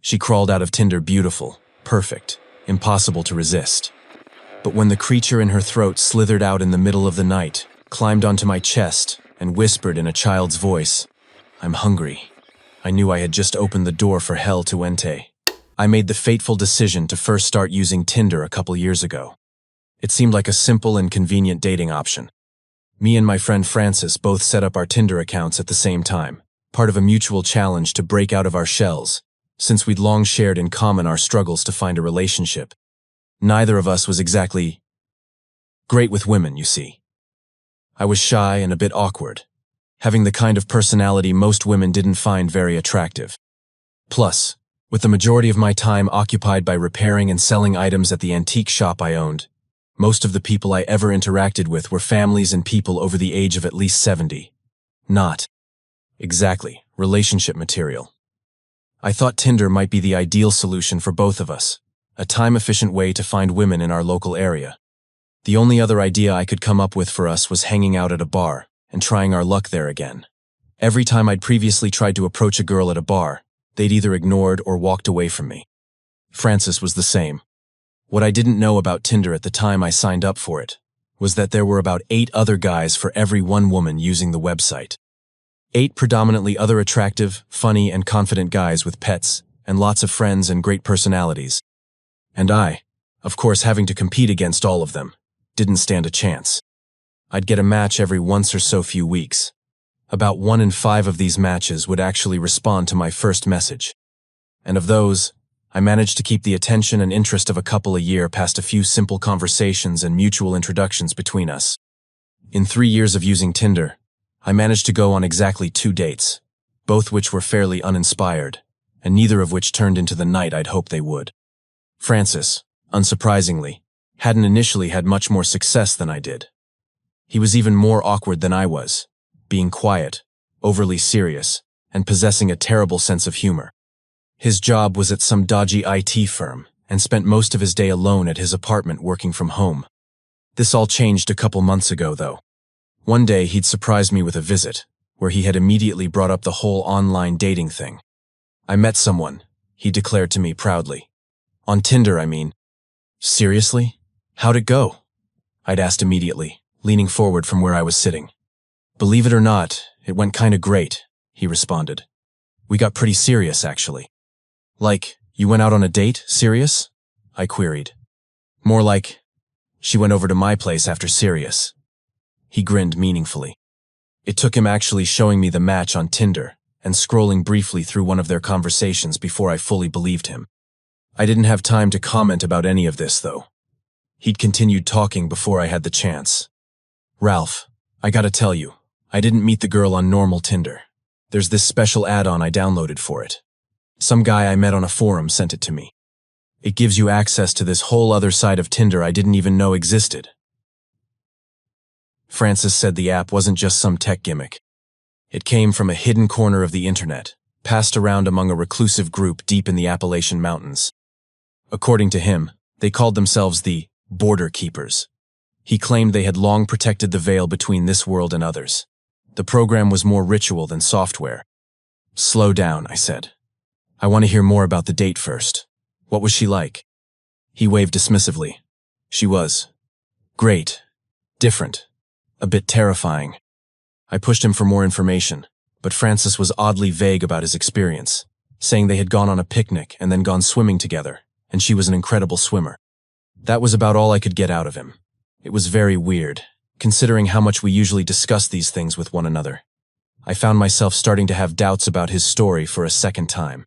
She crawled out of Tinder beautiful, perfect, impossible to resist. But when the creature in her throat slithered out in the middle of the night, climbed onto my chest, and whispered in a child's voice, "I'm hungry," I knew I had just opened the door for hell to enter. I made the fateful decision to first start using Tinder a couple years ago. It seemed like a simple and convenient dating option. Me and my friend Francis both set up our Tinder accounts at the same time, part of a mutual challenge to break out of our shells, since we'd long shared in common our struggles to find a relationship. Neither of us was exactly great with women, you see. I was shy and a bit awkward, having the kind of personality most women didn't find very attractive. Plus, with the majority of my time occupied by repairing and selling items at the antique shop I owned, most of the people I ever interacted with were families and people over the age of at least 70. Not exactly relationship material. I thought Tinder might be the ideal solution for both of us, a time-efficient way to find women in our local area. The only other idea I could come up with for us was hanging out at a bar and trying our luck there again. Every time I'd previously tried to approach a girl at a bar, they'd either ignored or walked away from me. Francis was the same. What I didn't know about Tinder at the time I signed up for it was that there were about 8 other guys for every one woman using the website. 8 predominantly other attractive, funny, and confident guys with pets and lots of friends and great personalities. And I, of course having to compete against all of them, didn't stand a chance. I'd get a match every once or so few weeks. About 1 in 5 of these matches would actually respond to my first message. And of those, I managed to keep the attention and interest of a couple a year past a few simple conversations and mutual introductions between us. In 3 years of using Tinder, I managed to go on exactly 2 dates, both which were fairly uninspired, and neither of which turned into the night I'd hoped they would. Francis, unsurprisingly, hadn't initially had much more success than I did. He was even more awkward than I was, being quiet, overly serious, and possessing a terrible sense of humor. His job was at some dodgy IT firm, and spent most of his day alone at his apartment working from home. This all changed a couple months ago, though. One day he'd surprised me with a visit, where he had immediately brought up the whole online dating thing. "I met someone," he declared to me proudly. "On Tinder, I mean." "Seriously? How'd it go?" I'd asked immediately, leaning forward from where I was sitting. "Believe it or not, it went kinda great," he responded. "We got pretty serious, actually." "Like, you went out on a date, serious?" I queried. "More like, she went over to my place after serious." He grinned meaningfully. It took him actually showing me the match on Tinder and scrolling briefly through one of their conversations before I fully believed him. I didn't have time to comment about any of this, though. He'd continued talking before I had the chance. "Ralph, I gotta tell you, I didn't meet the girl on normal Tinder. There's this special add-on I downloaded for it. Some guy I met on a forum sent it to me. It gives you access to this whole other side of Tinder I didn't even know existed." Francis said the app wasn't just some tech gimmick. It came from a hidden corner of the internet, passed around among a reclusive group deep in the Appalachian Mountains. According to him, they called themselves the Border Keepers. He claimed they had long protected the veil between this world and others. The program was more ritual than software. "Slow down," I said. "I want to hear more about the date first. What was she like?" He waved dismissively. "She was great, different, a bit terrifying." I pushed him for more information, but Francis was oddly vague about his experience, saying they had gone on a picnic and then gone swimming together, and she was an incredible swimmer. That was about all I could get out of him. It was very weird, considering how much we usually discuss these things with one another. I found myself starting to have doubts about his story for a second time.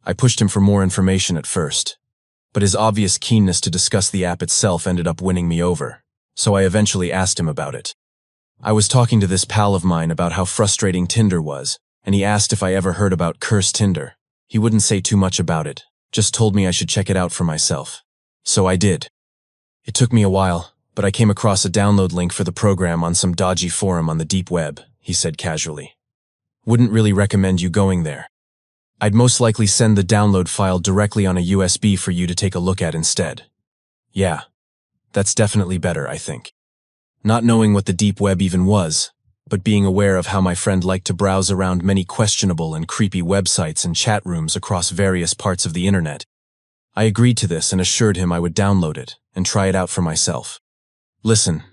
I pushed him for more information at first, but his obvious keenness to discuss the app itself ended up winning me over, so I eventually asked him about it. I was talking to this pal of mine about how frustrating Tinder was, and he asked if I ever heard about Cursed Tinder. He wouldn't say too much about it, just told me I should check it out for myself. So I did. It took me a while, but I came across a download link for the program on some dodgy forum on the deep web, he said casually. "Wouldn't really recommend you going there. I'd most likely send the download file directly on a USB for you to take a look at instead." "Yeah, that's definitely better, I think." Not knowing what the deep web even was, but being aware of how my friend liked to browse around many questionable and creepy websites and chat rooms across various parts of the internet, I agreed to this and assured him I would download it and try it out for myself. Listen,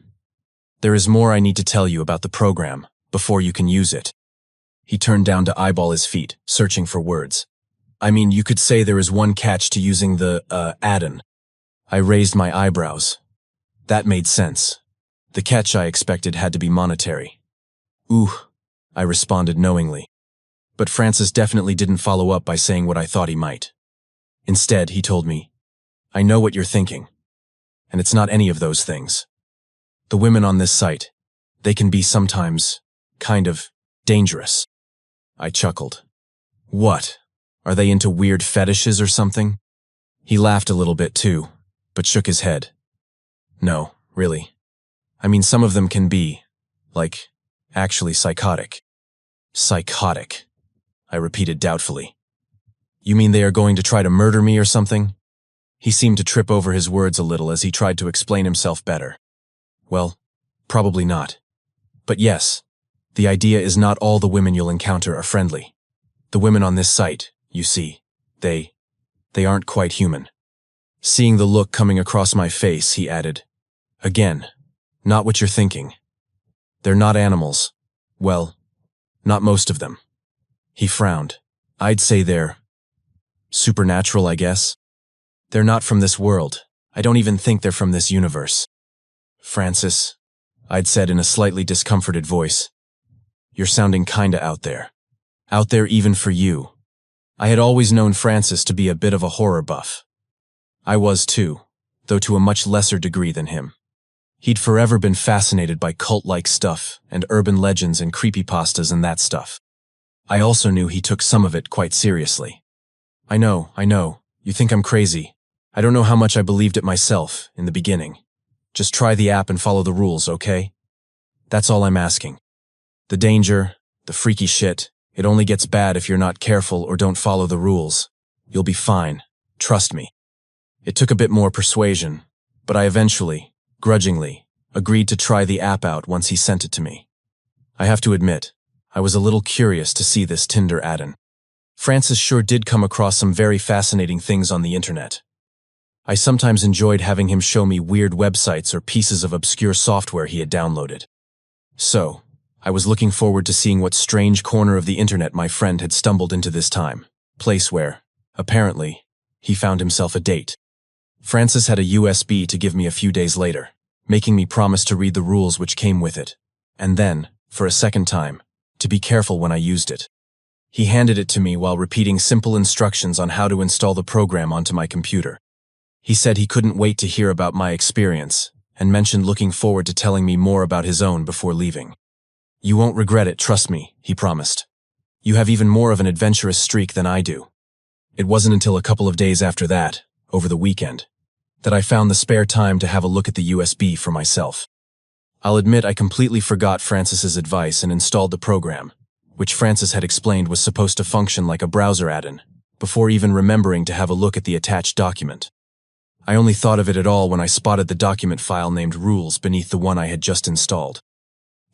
there is more I need to tell you about the program before you can use it. He turned down to eyeball his feet, searching for words. I mean, you could say there is one catch to using the, add-on. I raised my eyebrows. That made sense. The catch I expected had to be monetary. Ooh, I responded knowingly. But Francis definitely didn't follow up by saying what I thought he might. Instead, he told me, I know what you're thinking. And it's not any of those things. The women on this site, they can be sometimes, kind of, dangerous. I chuckled. What? Are they into weird fetishes or something? He laughed a little bit too, but shook his head. No, really. I mean, some of them can be, like, actually psychotic. Psychotic, I repeated doubtfully. You mean they are going to try to murder me or something? He seemed to trip over his words a little as he tried to explain himself better. Well, probably not. But yes, the idea is not all the women you'll encounter are friendly. The women on this site, you see, they aren't quite human. Seeing the look coming across my face, he added, Again, not what you're thinking. They're not animals. Well, not most of them. He frowned. I'd say they're supernatural, I guess. They're not from this world. I don't even think they're from this universe. Francis, I'd said in a slightly discomforted voice, you're sounding kinda out there. Out there even for you. I had always known Francis to be a bit of a horror buff. I was too, though to a much lesser degree than him. He'd forever been fascinated by cult-like stuff and urban legends and creepypastas and that stuff. I also knew he took some of it quite seriously. I know, you think I'm crazy. I don't know how much I believed it myself in the beginning. Just try the app and follow the rules, okay? That's all I'm asking. The danger, the freaky shit, it only gets bad if you're not careful or don't follow the rules. You'll be fine, trust me. It took a bit more persuasion, but I eventually, grudgingly, agreed to try the app out once he sent it to me. I have to admit, I was a little curious to see this Tinder add-on. Francis sure did come across some very fascinating things on the internet. I sometimes enjoyed having him show me weird websites or pieces of obscure software he had downloaded. So, I was looking forward to seeing what strange corner of the internet my friend had stumbled into this time, place where, apparently, he found himself a date. Francis had a USB to give me a few days later, making me promise to read the rules which came with it, and then, for a second time, to be careful when I used it. He handed it to me while repeating simple instructions on how to install the program onto my computer. He said he couldn't wait to hear about my experience, and mentioned looking forward to telling me more about his own before leaving. You won't regret it, trust me, he promised. You have even more of an adventurous streak than I do. It wasn't until a couple of days after that, over the weekend, that I found the spare time to have a look at the USB for myself. I'll admit I completely forgot Francis's advice and installed the program, which Francis had explained was supposed to function like a browser add-on, before even remembering to have a look at the attached document. I only thought of it at all when I spotted the document file named Rules beneath the one I had just installed.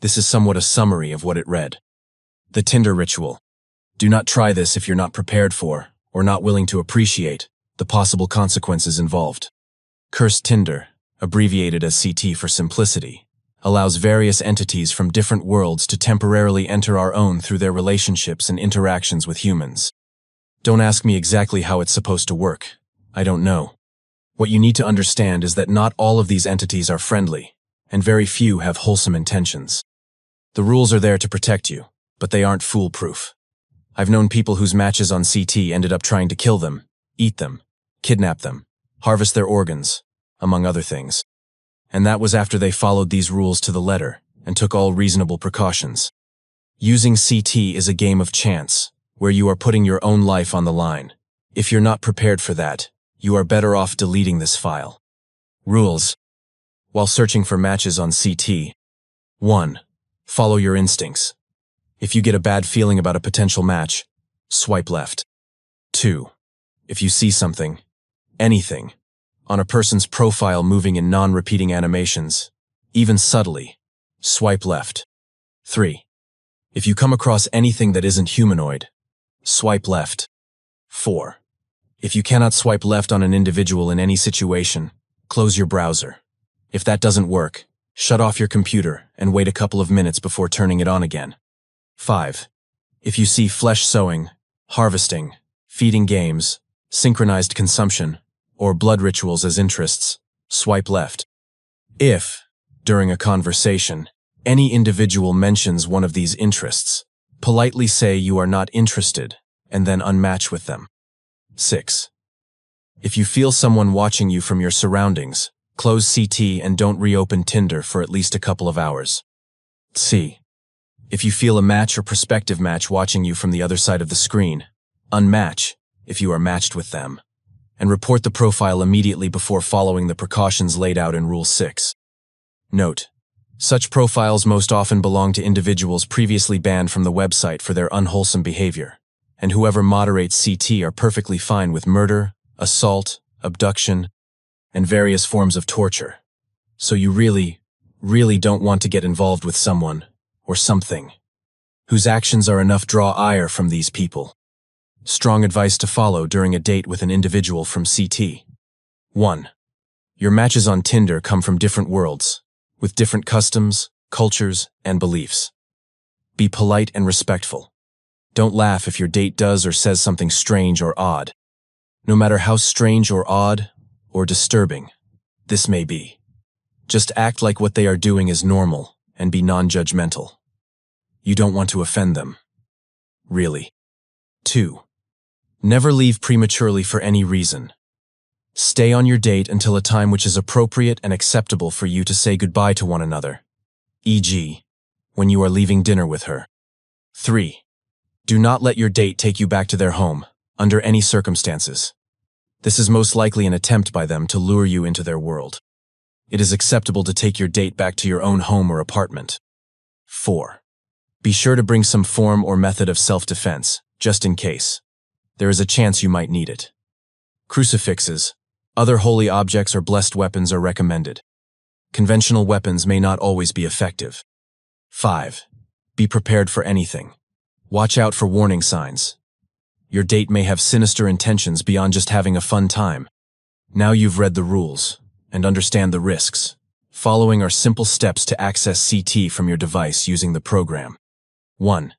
This is somewhat a summary of what it read. The Tinder ritual. Do not try this if you're not prepared for, or not willing to appreciate, the possible consequences involved. Cursed Tinder, abbreviated as CT for simplicity, allows various entities from different worlds to temporarily enter our own through their relationships and interactions with humans. Don't ask me exactly how it's supposed to work. I don't know. What you need to understand is that not all of these entities are friendly, and very few have wholesome intentions. The rules are there to protect you, but they aren't foolproof. I've known people whose matches on CT ended up trying to kill them, eat them, kidnap them, harvest their organs, among other things. And that was after they followed these rules to the letter and took all reasonable precautions. Using CT is a game of chance, where you are putting your own life on the line. If you're not prepared for that, you are better off deleting this file. Rules. While searching for matches on CT. 1. Follow your instincts. If you get a bad feeling about a potential match, swipe left. 2. If you see something, anything, on a person's profile moving in non-repeating animations, even subtly, swipe left. 3. If you come across anything that isn't humanoid, swipe left. 4. If you cannot swipe left on an individual in any situation, close your browser. If that doesn't work, shut off your computer and wait a couple of minutes before turning it on again. 5. If you see flesh sewing, harvesting, feeding games, synchronized consumption, or blood rituals as interests, swipe left. If, during a conversation, any individual mentions one of these interests, politely say you are not interested and then unmatch with them. 6. If you feel someone watching you from your surroundings, close CT and don't reopen Tinder for at least a couple of hours. C. If you feel a match or prospective match watching you from the other side of the screen, unmatch if you are matched with them, and report the profile immediately before following the precautions laid out in Rule 6. Note: such profiles most often belong to individuals previously banned from the website for their unwholesome behavior, and whoever moderates CT are perfectly fine with murder, assault, abduction, and various forms of torture. So you really don't want to get involved with someone, or something, whose actions are enough draw ire from these people. Strong advice to follow during a date with an individual from CT. 1. Your matches on Tinder come from different worlds, with different customs, cultures, and beliefs. Be polite and respectful. Don't laugh if your date does or says something strange or odd. No matter how strange or odd or disturbing this may be, just act like what they are doing is normal and be non-judgmental. You don't want to offend them. Really. 2. Never leave prematurely for any reason. Stay on your date until a time which is appropriate and acceptable for you to say goodbye to one another, e.g., when you are leaving dinner with her. 3. Do not let your date take you back to their home, under any circumstances. This is most likely an attempt by them to lure you into their world. It is acceptable to take your date back to your own home or apartment. 4. Be sure to bring some form or method of self-defense, just in case. There is a chance you might need it. Crucifixes, other holy objects or blessed weapons are recommended. Conventional weapons may not always be effective. 5. Be prepared for anything. Watch out for warning signs. Your date may have sinister intentions beyond just having a fun time. Now you've read the rules and understand the risks. Following are simple steps to access CT from your device using the program. 1.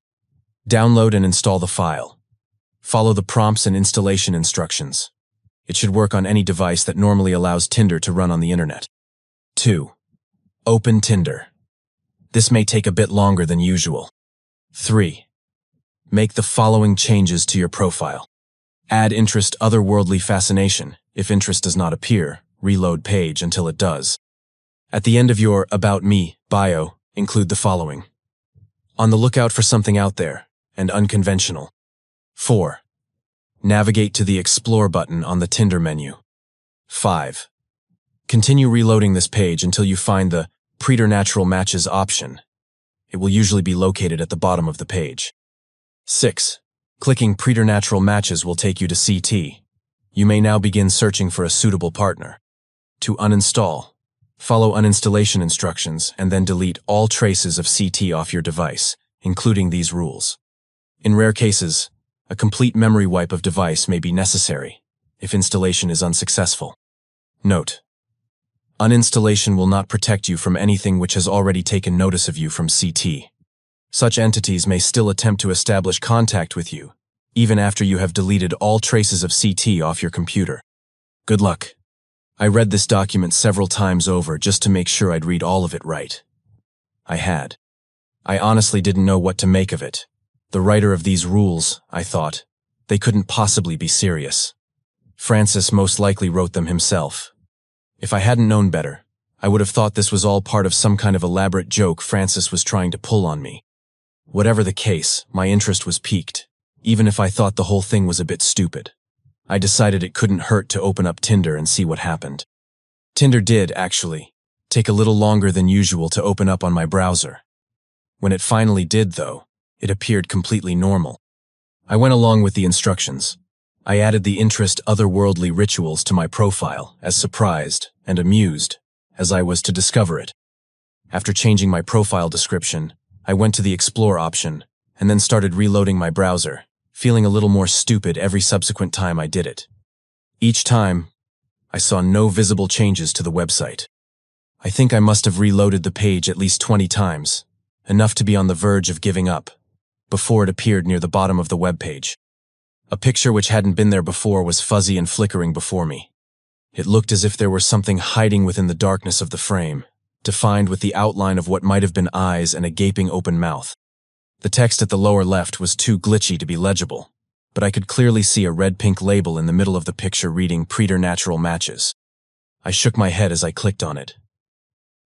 Download and install the file. Follow the prompts and installation instructions. It should work on any device that normally allows Tinder to run on the internet. 2. Open Tinder. This may take a bit longer than usual. 3. Make the following changes to your profile. Add interest otherworldly fascination. If interest does not appear, reload page until it does. At the end of your About Me bio, include the following. On the lookout for something out there and unconventional. 4. Navigate to the Explore button on the Tinder menu. 5. Continue reloading this page until you find the Preternatural Matches option. It will usually be located at the bottom of the page. 6. Clicking Preternatural Matches will take you to CT. You may now begin searching for a suitable partner. To uninstall, follow uninstallation instructions and then delete all traces of CT off your device, including these rules. In rare cases, a complete memory wipe of device may be necessary if installation is unsuccessful. Note: uninstallation will not protect you from anything which has already taken notice of you from CT. Such entities may still attempt to establish contact with you, even after you have deleted all traces of CT off your computer. Good luck. I read this document several times over just to make sure I'd read all of it right. I had. I honestly didn't know what to make of it. The writer of these rules, I thought, they couldn't possibly be serious. Francis most likely wrote them himself. If I hadn't known better, I would have thought this was all part of some kind of elaborate joke Francis was trying to pull on me. Whatever the case, my interest was piqued, even if I thought the whole thing was a bit stupid. I decided it couldn't hurt to open up Tinder and see what happened. Tinder did, actually, take a little longer than usual to open up on my browser. When it finally did, though, it appeared completely normal. I went along with the instructions. I added the interest otherworldly rituals to my profile, as surprised and amused as I was to discover it. After changing my profile description, I went to the Explore option, and then started reloading my browser, feeling a little more stupid every subsequent time I did it. Each time, I saw no visible changes to the website. I think I must have reloaded the page at least 20 times, enough to be on the verge of giving up, before it appeared near the bottom of the webpage. A picture which hadn't been there before was fuzzy and flickering before me. It looked as if there were something hiding within the darkness of the frame, defined with the outline of what might have been eyes and a gaping open mouth. The text at the lower left was too glitchy to be legible, but I could clearly see a red-pink label in the middle of the picture reading Preternatural Matches. I shook my head as I clicked on it.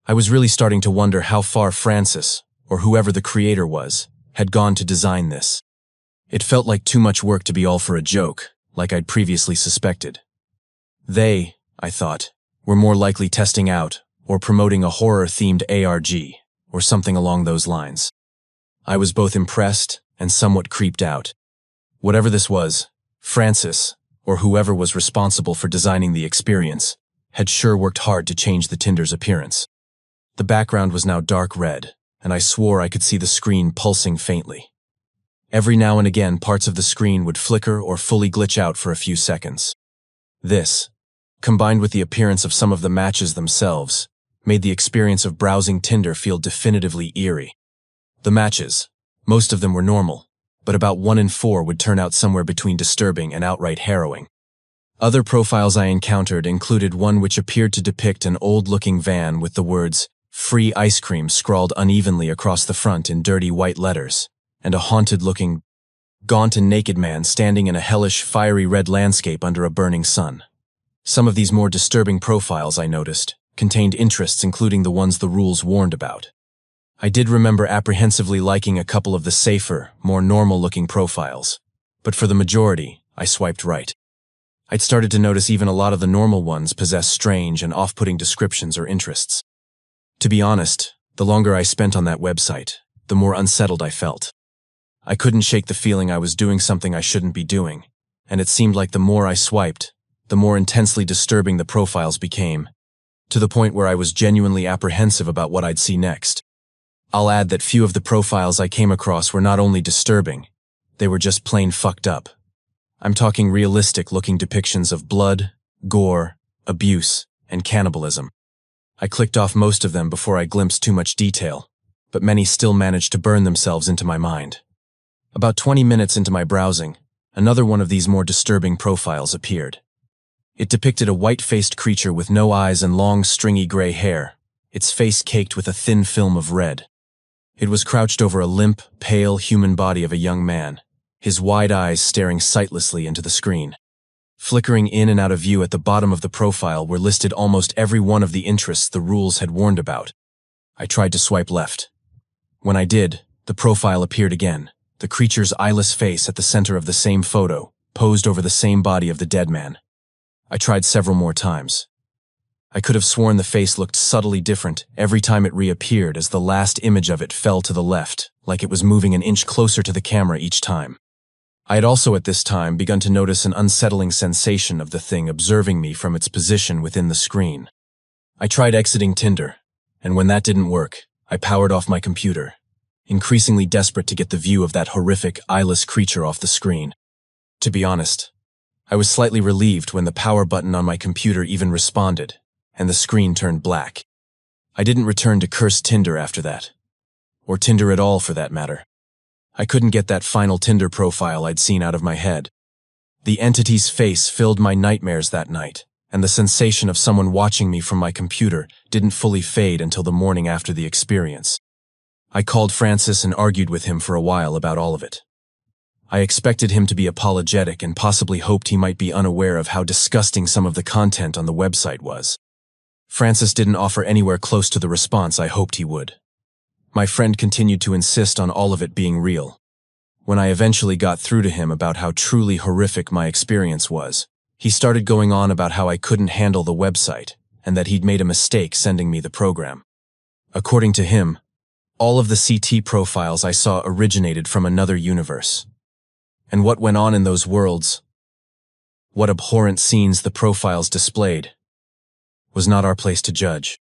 I was really starting to wonder how far Francis, or whoever the creator was, had gone to design this. It felt like too much work to be all for a joke, like I'd previously suspected. They, I thought, were more likely testing out or promoting a horror-themed ARG, or something along those lines. I was both impressed and somewhat creeped out. Whatever this was, Francis, or whoever was responsible for designing the experience, had sure worked hard to change the Tinder's appearance. The background was now dark red, and I swore I could see the screen pulsing faintly. Every now and again, parts of the screen would flicker or fully glitch out for a few seconds. This, combined with the appearance of some of the matches themselves, made the experience of browsing Tinder feel definitively eerie. The matches, most of them were normal, but about 1 in 4 would turn out somewhere between disturbing and outright harrowing. Other profiles I encountered included one which appeared to depict an old-looking van with the words "Free Ice Cream" scrawled unevenly across the front in dirty white letters, and a haunted-looking, gaunt and naked man standing in a hellish, fiery red landscape under a burning sun. Some of these more disturbing profiles, I noticed, contained interests including the ones the rules warned about. I did remember apprehensively liking a couple of the safer, more normal-looking profiles, but for the majority, I swiped right. I'd started to notice even a lot of the normal ones possessed strange and off-putting descriptions or interests. To be honest, the longer I spent on that website, the more unsettled I felt. I couldn't shake the feeling I was doing something I shouldn't be doing, and it seemed like the more I swiped, the more intensely disturbing the profiles became, to the point where I was genuinely apprehensive about what I'd see next. I'll add that few of the profiles I came across were not only disturbing, they were just plain fucked up. I'm talking realistic-looking depictions of blood, gore, abuse, and cannibalism. I clicked off most of them before I glimpsed too much detail, but many still managed to burn themselves into my mind. About 20 minutes into my browsing, another one of these more disturbing profiles appeared. It depicted a white-faced creature with no eyes and long, stringy gray hair, its face caked with a thin film of red. It was crouched over a limp, pale human body of a young man, his wide eyes staring sightlessly into the screen. Flickering in and out of view at the bottom of the profile were listed almost every one of the interests the rules had warned about. I tried to swipe left. When I did, the profile appeared again, the creature's eyeless face at the center of the same photo, posed over the same body of the dead man. I tried several more times. I could have sworn the face looked subtly different every time it reappeared as the last image of it fell to the left, like it was moving an inch closer to the camera each time. I had also at this time begun to notice an unsettling sensation of the thing observing me from its position within the screen. I tried exiting Tinder, and when that didn't work, I powered off my computer, increasingly desperate to get the view of that horrific, eyeless creature off the screen. To be honest, I was slightly relieved when the power button on my computer even responded, and the screen turned black. I didn't return to Cursed Tinder after that, or Tinder at all for that matter. I couldn't get that final Tinder profile I'd seen out of my head. The entity's face filled my nightmares that night, and the sensation of someone watching me from my computer didn't fully fade until the morning after the experience. I called Francis and argued with him for a while about all of it. I expected him to be apologetic and possibly hoped he might be unaware of how disgusting some of the content on the website was. Francis didn't offer anywhere close to the response I hoped he would. My friend continued to insist on all of it being real. When I eventually got through to him about how truly horrific my experience was, he started going on about how I couldn't handle the website and that he'd made a mistake sending me the program. According to him, all of the CT profiles I saw originated from another universe. And what went on in those worlds, what abhorrent scenes the profiles displayed, was not our place to judge.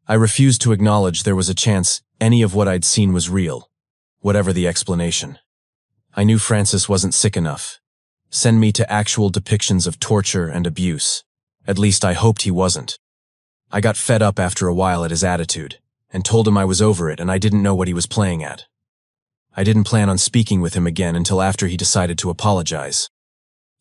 I refused to acknowledge there was a chance any of what I'd seen was real, whatever the explanation. I knew Francis wasn't sick enough. Send me to actual depictions of torture and abuse. At least I hoped he wasn't. I got fed up after a while at his attitude, and told him I was over it and I didn't know what he was playing at. I didn't plan on speaking with him again until after he decided to apologize.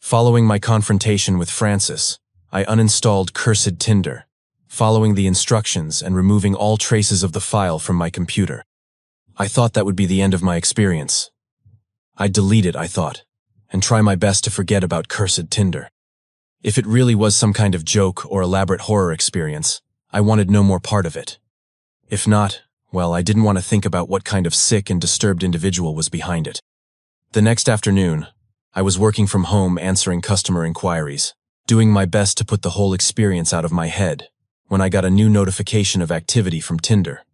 Following my confrontation with Francis, I uninstalled Cursed Tinder, following the instructions and removing all traces of the file from my computer. I thought that would be the end of my experience. I'd delete it, I thought, and try my best to forget about Cursed Tinder. If it really was some kind of joke or elaborate horror experience, I wanted no more part of it. If not, well, I didn't want to think about what kind of sick and disturbed individual was behind it. The next afternoon, I was working from home answering customer inquiries, doing my best to put the whole experience out of my head, when I got a new notification of activity from Tinder.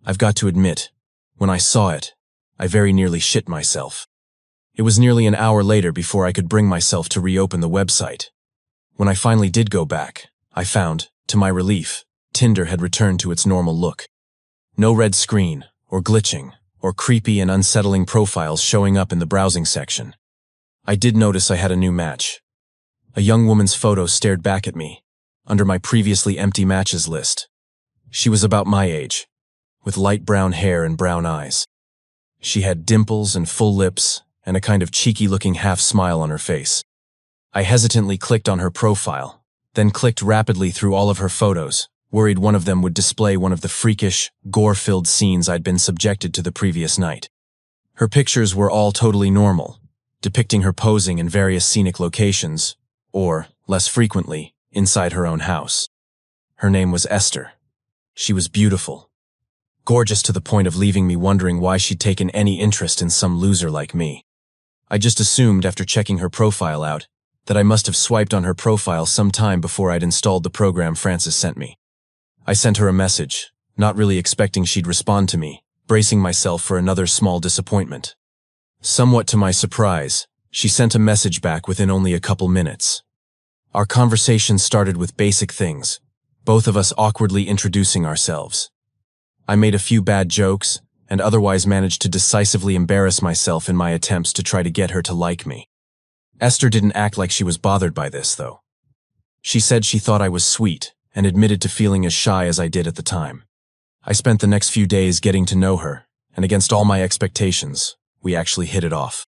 I've got to admit, when I saw it, I very nearly shit myself. It was nearly an hour later before I could bring myself to reopen the website. When I finally did go back, I found, to my relief, Tinder had returned to its normal look. No red screen, or glitching, or creepy and unsettling profiles showing up in the browsing section. I did notice I had a new match. A young woman's photo stared back at me, under my previously empty matches list. She was about my age, with light brown hair and brown eyes. She had dimples and full lips, and a kind of cheeky-looking half-smile on her face. I hesitantly clicked on her profile, then clicked rapidly through all of her photos, worried one of them would display one of the freakish, gore-filled scenes I'd been subjected to the previous night. Her pictures were all totally normal, depicting her posing in various scenic locations, or, less frequently, inside her own house. Her name was Esther. She was beautiful. Gorgeous to the point of leaving me wondering why she'd taken any interest in some loser like me. I just assumed after checking her profile out that I must have swiped on her profile some time before I'd installed the program Francis sent me. I sent her a message, not really expecting she'd respond to me, bracing myself for another small disappointment. Somewhat to my surprise, she sent a message back within only a couple minutes. Our conversation started with basic things, both of us awkwardly introducing ourselves. I made a few bad jokes, and otherwise managed to decisively embarrass myself in my attempts to try to get her to like me. Esther didn't act like she was bothered by this, though. She said she thought I was sweet, and admitted to feeling as shy as I did at the time. I spent the next few days getting to know her, and against all my expectations, we actually hit it off.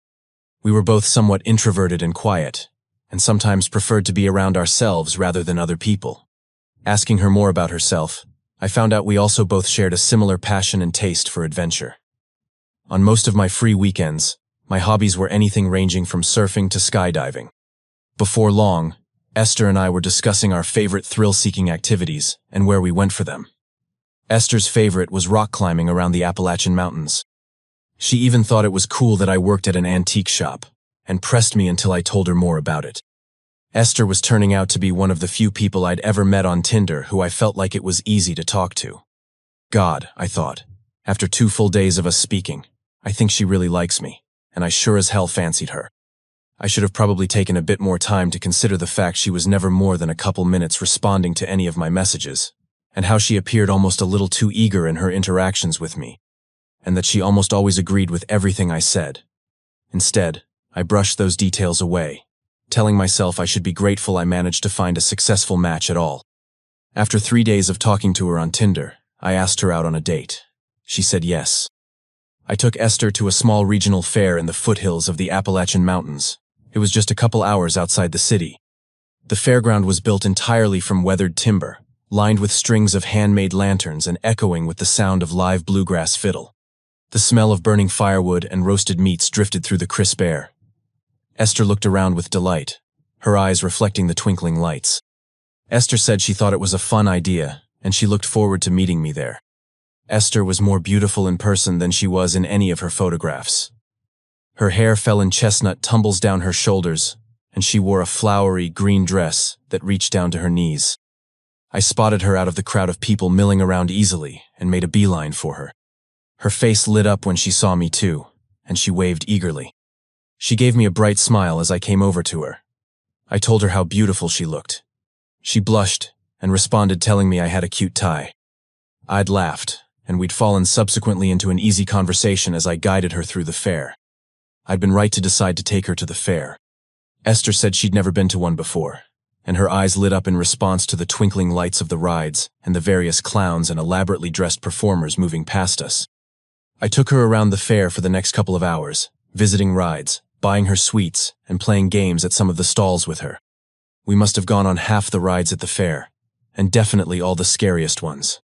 We were both somewhat introverted and quiet, and sometimes preferred to be around ourselves rather than other people. Asking her more about herself, I found out we also both shared a similar passion and taste for adventure. On most of my free weekends, my hobbies were anything ranging from surfing to skydiving. Before long, Esther and I were discussing our favorite thrill-seeking activities and where we went for them. Esther's favorite was rock climbing around the Appalachian Mountains. She even thought it was cool that I worked at an antique shop, and pressed me until I told her more about it. Esther was turning out to be one of the few people I'd ever met on Tinder who I felt like it was easy to talk to. God, I thought, after 2 full days of us speaking, I think she really likes me, and I sure as hell fancied her. I should have probably taken a bit more time to consider the fact she was never more than a couple minutes responding to any of my messages, and how she appeared almost a little too eager in her interactions with me, and that she almost always agreed with everything I said. Instead, I brushed those details away, telling myself I should be grateful I managed to find a successful match at all. After 3 days of talking to her on Tinder, I asked her out on a date. She said yes. I took Esther to a small regional fair in the foothills of the Appalachian Mountains. It was just a couple hours outside the city. The fairground was built entirely from weathered timber, lined with strings of handmade lanterns and echoing with the sound of live bluegrass fiddle. The smell of burning firewood and roasted meats drifted through the crisp air. Esther looked around with delight, her eyes reflecting the twinkling lights. Esther said she thought it was a fun idea, and she looked forward to meeting me there. Esther was more beautiful in person than she was in any of her photographs. Her hair fell in chestnut tumbles down her shoulders, and she wore a flowery green dress that reached down to her knees. I spotted her out of the crowd of people milling around easily and made a beeline for her. Her face lit up when she saw me too, and she waved eagerly. She gave me a bright smile as I came over to her. I told her how beautiful she looked. She blushed and responded telling me I had a cute tie. I'd laughed, and we'd fallen subsequently into an easy conversation as I guided her through the fair. I'd been right to decide to take her to the fair. Esther said she'd never been to one before, and her eyes lit up in response to the twinkling lights of the rides and the various clowns and elaborately dressed performers moving past us. I took her around the fair for the next couple of hours, visiting rides, buying her sweets, and playing games at some of the stalls with her. We must have gone on half the rides at the fair, and definitely all the scariest ones.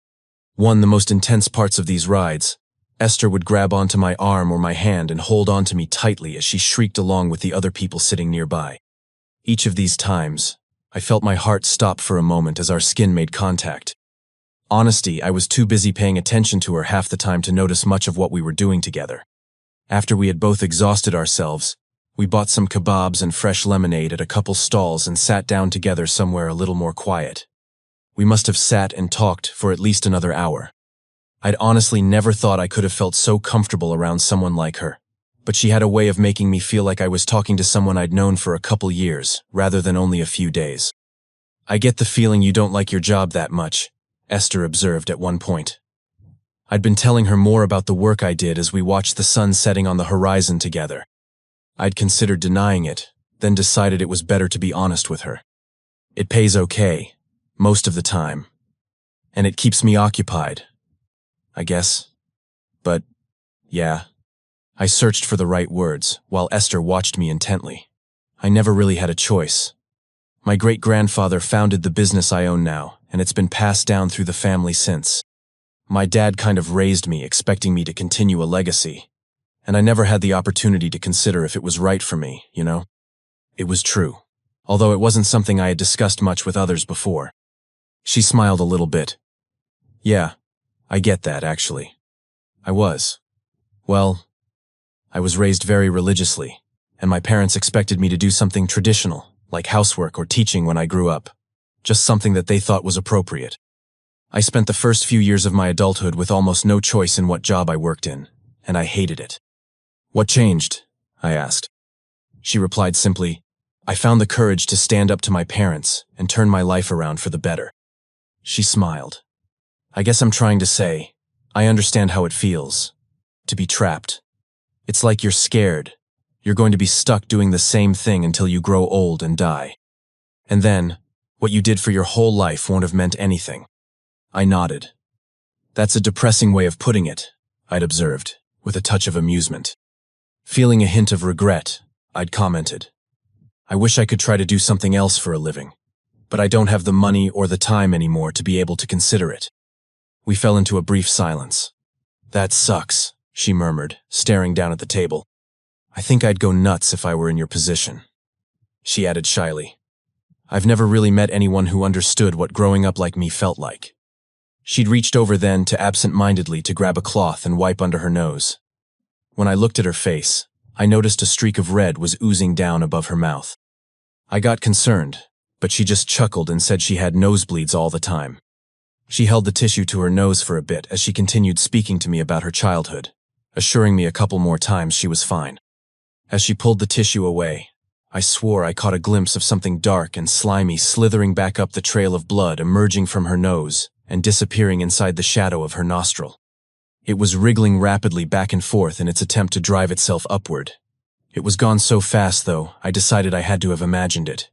The most intense parts of these rides, Esther would grab onto my arm or my hand and hold onto me tightly as she shrieked along with the other people sitting nearby. Each of these times, I felt my heart stop for a moment as our skin made contact. Honestly, I was too busy paying attention to her half the time to notice much of what we were doing together. After we had both exhausted ourselves, we bought some kebabs and fresh lemonade at a couple stalls and sat down together somewhere a little more quiet. We must have sat and talked for at least another hour. I'd honestly never thought I could have felt so comfortable around someone like her, but she had a way of making me feel like I was talking to someone I'd known for a couple years, rather than only a few days. "I get the feeling you don't like your job that much," Esther observed at one point. I'd been telling her more about the work I did as we watched the sun setting on the horizon together. I'd considered denying it, then decided it was better to be honest with her. It pays okay, most of the time, and it keeps me occupied, I guess. But, yeah. I searched for the right words, while Esther watched me intently. I never really had a choice. My great-grandfather founded the business I own now, and it's been passed down through the family since. My dad kind of raised me, expecting me to continue a legacy, and I never had the opportunity to consider if it was right for me, you know? It was true, although it wasn't something I had discussed much with others before. She smiled a little bit. "Yeah, I get that, actually. I was. Well, I was raised very religiously, and my parents expected me to do something traditional, like housework or teaching when I grew up. Just something that they thought was appropriate. I spent the first few years of my adulthood with almost no choice in what job I worked in, and I hated it." "What changed?" I asked. She replied simply, "I found the courage to stand up to my parents and turn my life around for the better." She smiled. "I guess I'm trying to say, I understand how it feels, to be trapped. It's like you're scared. You're going to be stuck doing the same thing until you grow old and die. And then, what you did for your whole life won't have meant anything." I nodded. "That's a depressing way of putting it," I'd observed, with a touch of amusement. Feeling a hint of regret, I'd commented, "I wish I could try to do something else for a living, but I don't have the money or the time anymore to be able to consider it." We fell into a brief silence. "That sucks," she murmured, staring down at the table. "I think I'd go nuts if I were in your position." She added shyly, "I've never really met anyone who understood what growing up like me felt like." She'd reached over then to absent-mindedly to grab a cloth and wipe under her nose. When I looked at her face, I noticed a streak of red was oozing down above her mouth. I got concerned, but she just chuckled and said she had nosebleeds all the time. She held the tissue to her nose for a bit as she continued speaking to me about her childhood, assuring me a couple more times she was fine. As she pulled the tissue away, I swore I caught a glimpse of something dark and slimy slithering back up the trail of blood emerging from her nose and disappearing inside the shadow of her nostril. It was wriggling rapidly back and forth in its attempt to drive itself upward. It was gone so fast, though, I decided I had to have imagined it.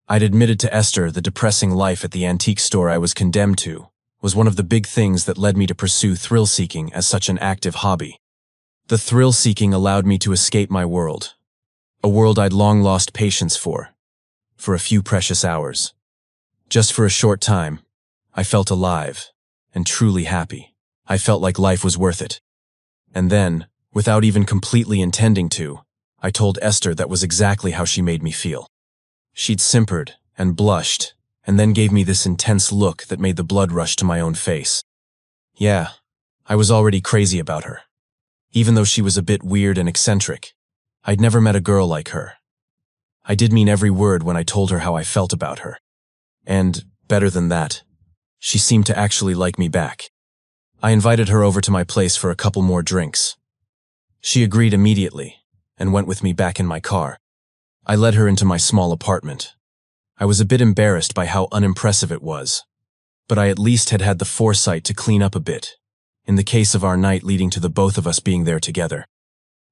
I'd admitted to Esther the depressing life at the antique store I was condemned to was one of the big things that led me to pursue thrill-seeking as such an active hobby. The thrill-seeking allowed me to escape my world, a world I'd long lost patience for a few precious hours. Just for a short time, I felt alive and truly happy. I felt like life was worth it. And then, without even completely intending to, I told Esther that was exactly how she made me feel. She'd simpered and blushed, and then gave me this intense look that made the blood rush to my own face. Yeah, I was already crazy about her. Even though she was a bit weird and eccentric, I'd never met a girl like her. I did mean every word when I told her how I felt about her. And, better than that, she seemed to actually like me back. I invited her over to my place for a couple more drinks. She agreed immediately and went with me back in my car. I led her into my small apartment. I was a bit embarrassed by how unimpressive it was, but I at least had had the foresight to clean up a bit, in the case of our night leading to the both of us being there together.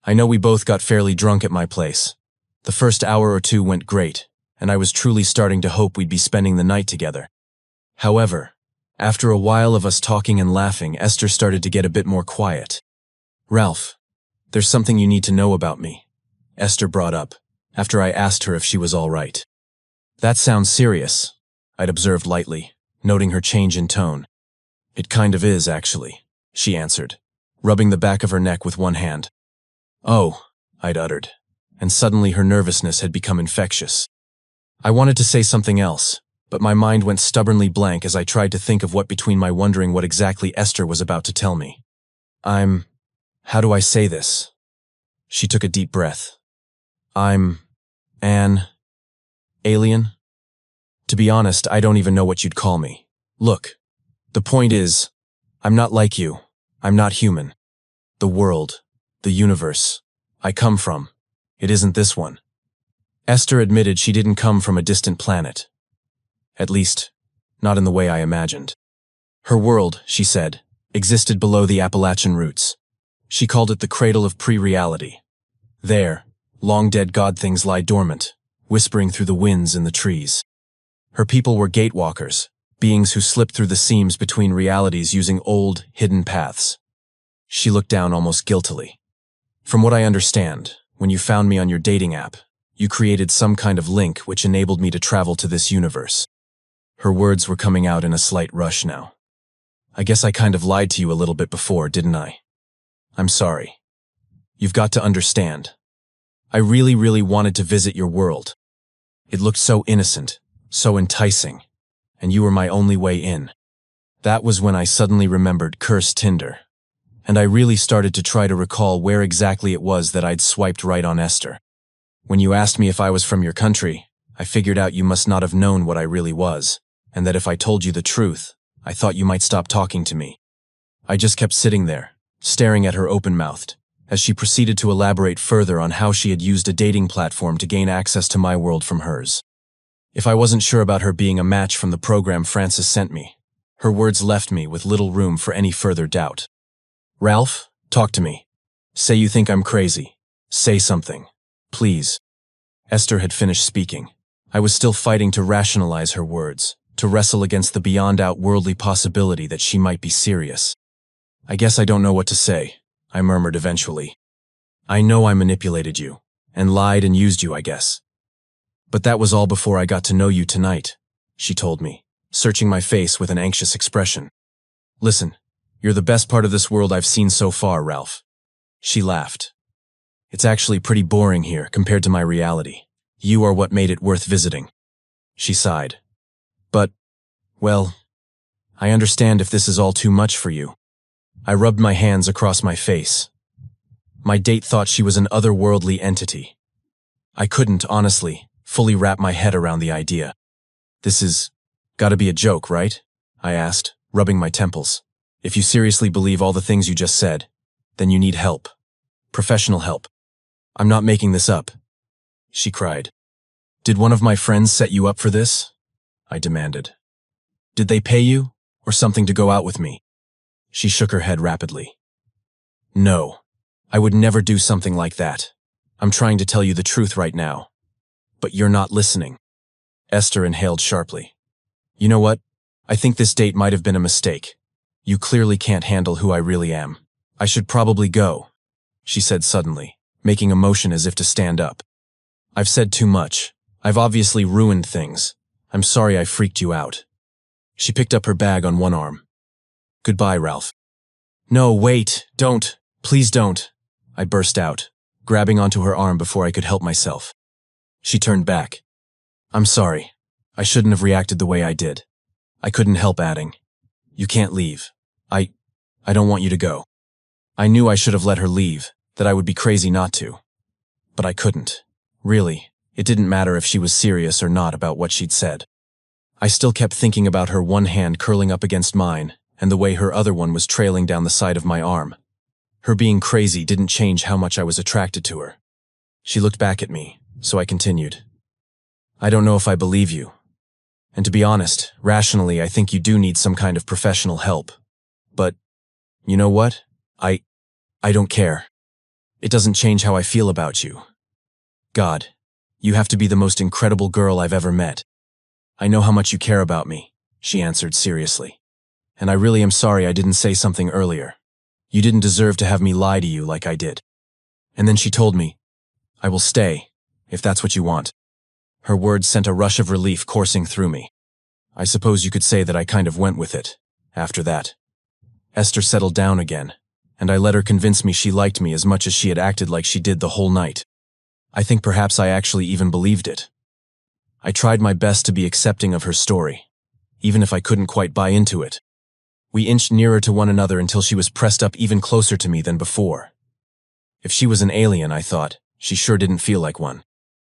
I know we both got fairly drunk at my place. The first hour or two went great, and I was truly starting to hope we'd be spending the night together. However, after a while of us talking and laughing, Esther started to get a bit more quiet. "Ralph, there's something you need to know about me," Esther brought up, after I asked her if she was all right. "That sounds serious," I'd observed lightly, noting her change in tone. "It kind of is, actually," she answered, rubbing the back of her neck with one hand. "Oh," I'd uttered, and suddenly her nervousness had become infectious. I wanted to say something else, but my mind went stubbornly blank as I tried to think of what between my wondering what exactly Esther was about to tell me. How do I say this?" She took a deep breath. "I'm an alien? To be honest, I don't even know what you'd call me. Look, the point is, I'm not like you. I'm not human. The world, the universe I come from, it isn't this one." Esther admitted she didn't come from a distant planet. At least, not in the way I imagined. Her world, she said, existed below the Appalachian roots. She called it the cradle of pre-reality. There, long-dead god things lie dormant, whispering through the winds in the trees. Her people were gatewalkers, beings who slipped through the seams between realities using old, hidden paths. She looked down almost guiltily. "From what I understand, when you found me on your dating app, you created some kind of link which enabled me to travel to this universe." Her words were coming out in a slight rush now. "I guess I kind of lied to you a little bit before, didn't I? I'm sorry. You've got to understand. I really, really wanted to visit your world. It looked so innocent, so enticing, and you were my only way in." That was when I suddenly remembered Cursed Tinder, and I really started to try to recall where exactly it was that I'd swiped right on Esther. "When you asked me if I was from your country, I figured out you must not have known what I really was, and that if I told you the truth, I thought you might stop talking to me." I just kept sitting there, staring at her open-mouthed, as she proceeded to elaborate further on how she had used a dating platform to gain access to my world from hers. If I wasn't sure about her being a match from the program Francis sent me, her words left me with little room for any further doubt. "Ralph, talk to me. Say you think I'm crazy. Say something. Please." Esther had finished speaking. I was still fighting to rationalize her words, to wrestle against the beyond-outworldly possibility that she might be serious. "I guess I don't know what to say," I murmured eventually. "I know I manipulated you, and lied and used you, I guess. But that was all before I got to know you tonight," she told me, searching my face with an anxious expression. "Listen, you're the best part of this world I've seen so far, Ralph." She laughed. "It's actually pretty boring here compared to my reality. You are what made it worth visiting." She sighed. "But, well, I understand if this is all too much for you." I rubbed my hands across my face. My date thought she was an otherworldly entity. I couldn't, honestly, fully wrap my head around the idea. "This is gotta be a joke, right?" I asked, rubbing my temples. "If you seriously believe all the things you just said, then you need help. Professional help. I'm not making this up," she cried. "Did one of my friends set you up for this?" I demanded. "Did they pay you, or something to go out with me?" She shook her head rapidly. "No, I would never do something like that. I'm trying to tell you the truth right now. But you're not listening." Esther inhaled sharply. "You know what? I think this date might have been a mistake. You clearly can't handle who I really am. I should probably go," she said suddenly, making a motion as if to stand up. "I've said too much. I've obviously ruined things. I'm sorry I freaked you out." She picked up her bag on one arm. "Goodbye, Ralph." "No, wait, don't. Please don't," I burst out, grabbing onto her arm before I could help myself. She turned back. "I'm sorry. I shouldn't have reacted the way I did." I couldn't help adding, "You can't leave. I don't want you to go." I knew I should have let her leave, that I would be crazy not to. But I couldn't. Really, it didn't matter if she was serious or not about what she'd said. I still kept thinking about her one hand curling up against mine, and the way her other one was trailing down the side of my arm. Her being crazy didn't change how much I was attracted to her. She looked back at me, so I continued. "I don't know if I believe you. And to be honest, rationally, I think you do need some kind of professional help. But, You know what? I don't care. It doesn't change how I feel about you. God, you have to be the most incredible girl I've ever met. I know how much you care about me, she answered seriously. And I really am sorry I didn't say something earlier. You didn't deserve to have me lie to you like I did. And then she told me, I will stay, if that's what you want. Her words sent a rush of relief coursing through me. I suppose you could say that I kind of went with it, after that. Esther settled down again, and I let her convince me she liked me as much as she had acted like she did the whole night. I think perhaps I actually even believed it. I tried my best to be accepting of her story, even if I couldn't quite buy into it. We inched nearer to one another until she was pressed up even closer to me than before. If she was an alien, I thought, she sure didn't feel like one.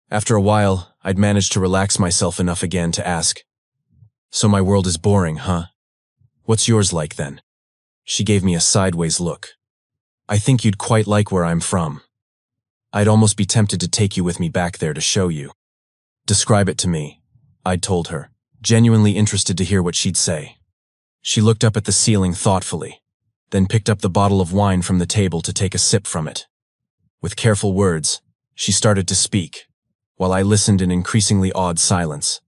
After a while, I'd managed to relax myself enough again to ask, So my world is boring, huh? What's yours like then? She gave me a sideways look. I think you'd quite like where I'm from. I'd almost be tempted to take you with me back there to show you. Describe it to me, I'd told her, genuinely interested to hear what she'd say. She looked up at the ceiling thoughtfully, then picked up the bottle of wine from the table to take a sip from it. With careful words, she started to speak, while I listened in increasingly awed silence.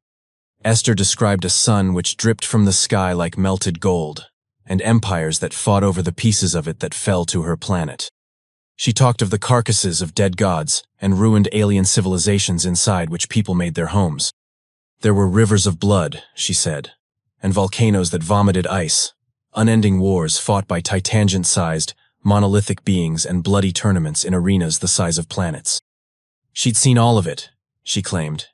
Esther described a sun which dripped from the sky like melted gold, and empires that fought over the pieces of it that fell to her planet. She talked of the carcasses of dead gods and ruined alien civilizations inside which people made their homes. There were rivers of blood, she said, and volcanoes that vomited ice, unending wars fought by titangent-sized, monolithic beings and bloody tournaments in arenas the size of planets. She'd seen all of it, she claimed.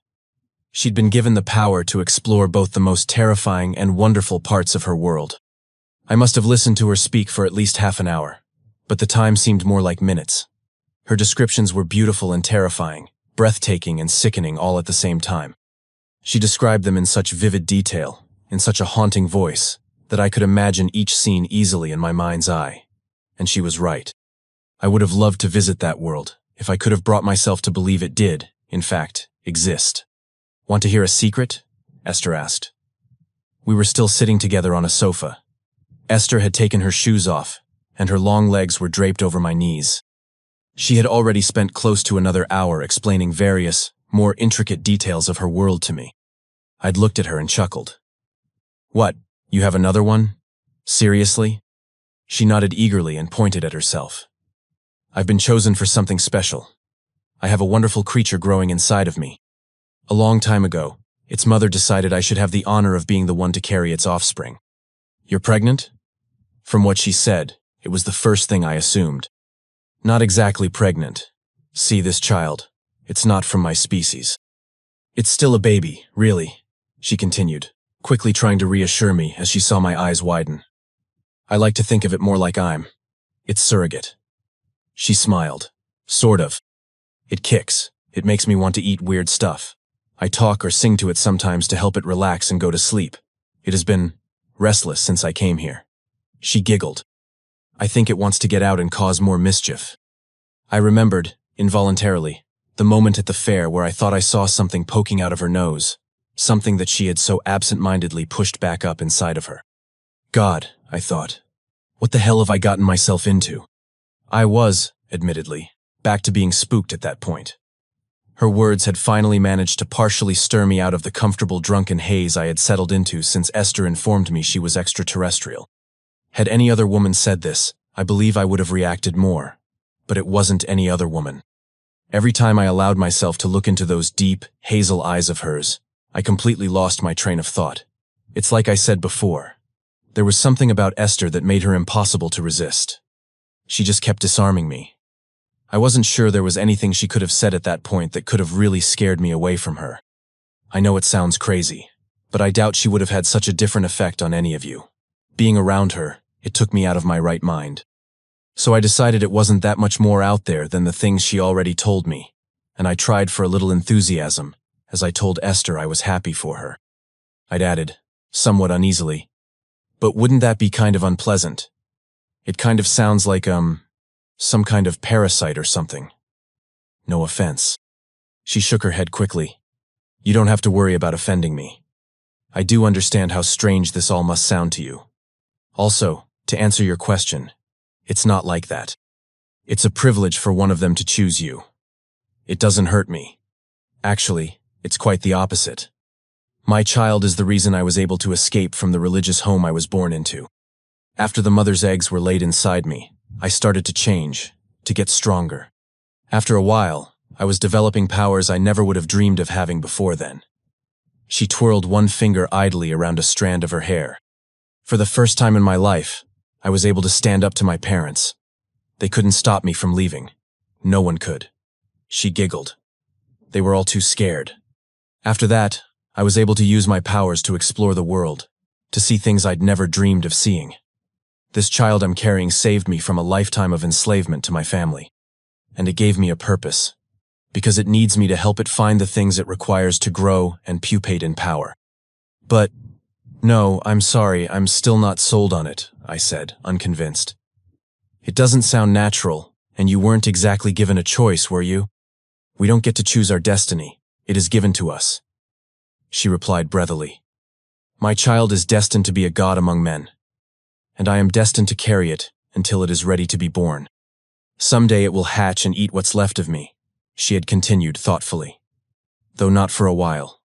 She'd been given the power to explore both the most terrifying and wonderful parts of her world. I must have listened to her speak for at least half an hour, but the time seemed more like minutes. Her descriptions were beautiful and terrifying, breathtaking and sickening all at the same time. She described them in such vivid detail, in such a haunting voice, that I could imagine each scene easily in my mind's eye. And she was right. I would have loved to visit that world, if I could have brought myself to believe it did, in fact, exist. Want to hear a secret? Esther asked. We were still sitting together on a sofa. Esther had taken her shoes off, and her long legs were draped over my knees. She had already spent close to another hour explaining various, more intricate details of her world to me. I'd looked at her and chuckled. What, you have another one? Seriously? She nodded eagerly and pointed at herself. I've been chosen for something special. I have a wonderful creature growing inside of me. A long time ago, its mother decided I should have the honor of being the one to carry its offspring. You're pregnant? From what she said, it was the first thing I assumed. Not exactly pregnant. See this child. It's not from my species. It's still a baby, really, she continued, quickly trying to reassure me as she saw my eyes widen. I like to think of it more like it's surrogate. She smiled. Sort of. It kicks. It makes me want to eat weird stuff. I talk or sing to it sometimes to help it relax and go to sleep. It has been restless since I came here. She giggled. I think it wants to get out and cause more mischief. I remembered, involuntarily, the moment at the fair where I thought I saw something poking out of her nose, something that she had so absent-mindedly pushed back up inside of her. God, I thought, what the hell have I gotten myself into? I was, admittedly, back to being spooked at that point. Her words had finally managed to partially stir me out of the comfortable drunken haze I had settled into since Esther informed me she was extraterrestrial. Had any other woman said this, I believe I would have reacted more, but it wasn't any other woman. Every time I allowed myself to look into those deep, hazel eyes of hers, I completely lost my train of thought. It's like I said before. There was something about Esther that made her impossible to resist. She just kept disarming me. I wasn't sure there was anything she could have said at that point that could have really scared me away from her. I know it sounds crazy, but I doubt she would have had such a different effect on any of you. Being around her, it took me out of my right mind. So I decided it wasn't that much more out there than the things she already told me, and I tried for a little enthusiasm as I told Esther I was happy for her. I'd added, somewhat uneasily, but wouldn't that be kind of unpleasant? It kind of sounds like, some kind of parasite or something. No offense. She shook her head quickly. You don't have to worry about offending me. I do understand how strange this all must sound to you. Also, to answer your question, It's not like that. It's a privilege for one of them to choose you. It doesn't hurt me. Actually, it's quite the opposite. My child is the reason I was able to escape from the religious home I was born into. After the mother's eggs were laid inside me, I started to change, to get stronger. After a while, I was developing powers I never would have dreamed of having before then. She twirled one finger idly around a strand of her hair. For the first time in my life, I was able to stand up to my parents. They couldn't stop me from leaving. No one could. She giggled. They were all too scared. After that, I was able to use my powers to explore the world, to see things I'd never dreamed of seeing. This child I'm carrying saved me from a lifetime of enslavement to my family. And it gave me a purpose, because it needs me to help it find the things it requires to grow and pupate in power. But, no, I'm sorry, I'm still not sold on it, I said, unconvinced. It doesn't sound natural, and you weren't exactly given a choice, were you? We don't get to choose our destiny. It is given to us. She replied breathily. My child is destined to be a god among men, and I am destined to carry it until it is ready to be born. Someday it will hatch and eat what's left of me, she had continued thoughtfully. Though not for a while.